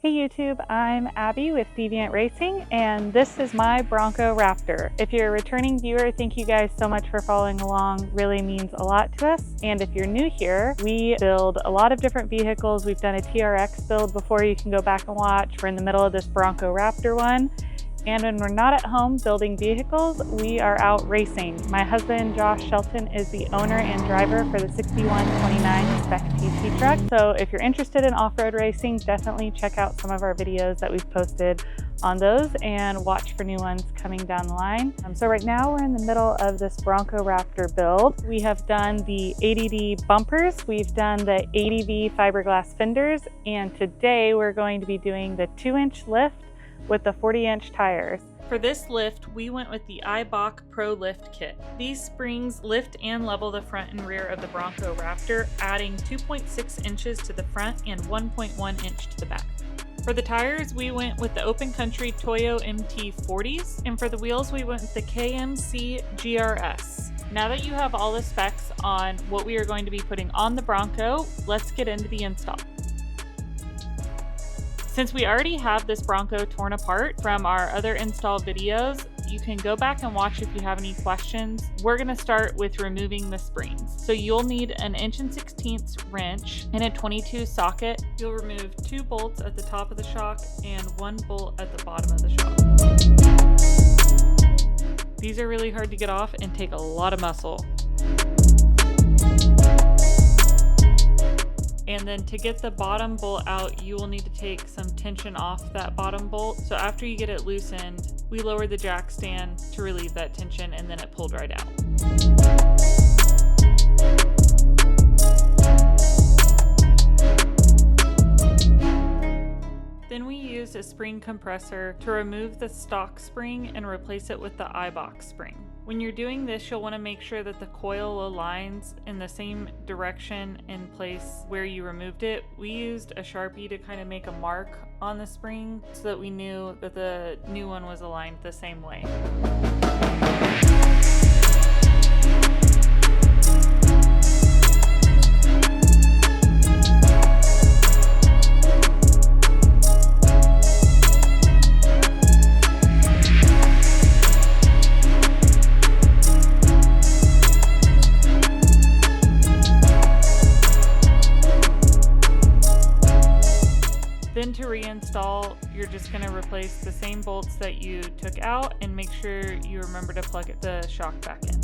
Hey YouTube, I'm Abby with Deviant Racing, and this is my Bronco Raptor. If you're a returning viewer, thank you guys so much for following along. Really means a lot to us. And if you're new here, we build a lot of different vehicles. We've done a TRX build before, you can go back and watch. We're in the middle of this Bronco Raptor one. And when we're not at home building vehicles, we are out racing. My husband, Josh Shelton, is the owner and driver for the 6129 Spec TT truck. So if you're interested in off-road racing, definitely check out some of our videos that we've posted on those and watch for new ones coming down the line. So right now we're in the middle of this Bronco Raptor build. We have done the 80D bumpers, we've done the 80V fiberglass fenders, and today we're going to be doing the 2-inch lift with the 40-inch tires. For this lift, we went with the Eibach Pro-Lift-Kit. These springs lift and level the front and rear of the Bronco Raptor, adding 2.6 inches to the front and 1.1 inch to the back. For the tires, we went with the Open Country Toyo MT 40s, and for the wheels, we went with the KMC GRC. Now that you have all the specs on what we are going to be putting on the Bronco, let's get into the install. Since we already have this Bronco torn apart from our other install videos, you can go back and watch if you have any questions. We're going to start with removing the springs. So you'll need an 1/16 wrench and a 22 socket. You'll remove 2 bolts at the top of the shock and 1 bolt at the bottom of the shock. These are really hard to get off and take a lot of muscle. And then to get the bottom bolt out, you will need to take some tension off that bottom bolt. So after you get it loosened, we lower the jack stand to relieve that tension, and then it pulled right out. Then we used a spring compressor to remove the stock spring and replace it with the Eibach spring. When you're doing this, you'll want to make sure that the coil aligns in the same direction in place where you removed it. We used a Sharpie to kind of make a mark on the spring so that we knew that the new one was aligned the same way. Then to reinstall, you're just going to replace the same bolts that you took out and make sure you remember to plug the shock back in.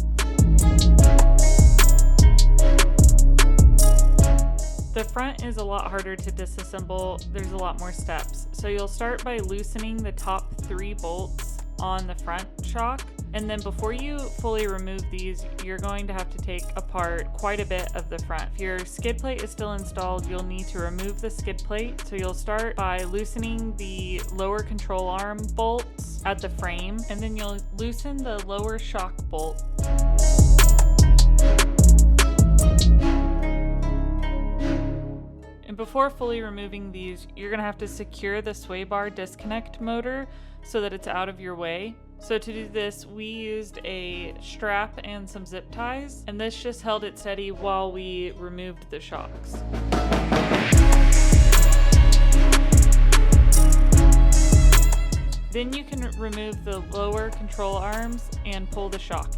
The front is a lot harder to disassemble. There's a lot more steps. So you'll start by loosening the top 3 bolts on the front shock. And then before you fully remove these, you're going to have to take apart quite a bit of the front. If your skid plate is still installed, you'll need to remove the skid plate. So you'll start by loosening the lower control arm bolts at the frame, and then you'll loosen the lower shock bolt. And before fully removing these, you're gonna have to secure the sway bar disconnect motor so that it's out of your way. So to do this, we used a strap and some zip ties, and this just held it steady while we removed the shocks. Then you can remove the lower control arms and pull the shock.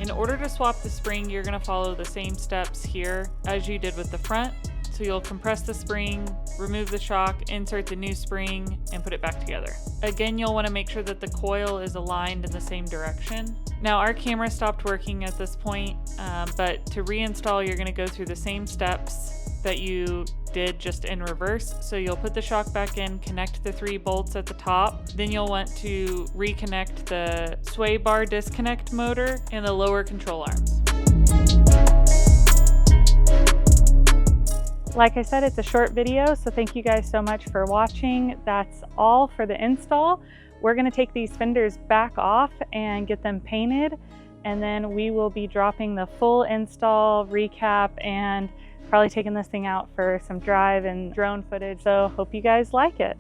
In order to swap the spring, you're going to follow the same steps here as you did with the front. So you'll compress the spring, remove the shock, insert the new spring, and put it back together. Again, you'll want to make sure that the coil is aligned in the same direction. Now our camera stopped working at this point, but to reinstall, you're going to go through the same steps that you did just in reverse. So you'll put the shock back in, connect the 3 bolts at the top. Then you'll want to reconnect the sway bar disconnect motor and the lower control arms. Like I said, it's a short video, so thank you guys so much for watching. That's all for the install. We're going to take these fenders back off and get them painted, and then we will be dropping the full install recap and probably taking this thing out for some drive and drone footage. So hope you guys like it.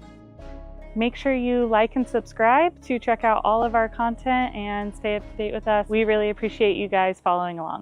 Make sure you like and subscribe to check out all of our content and stay up to date with us. We really appreciate you guys following along.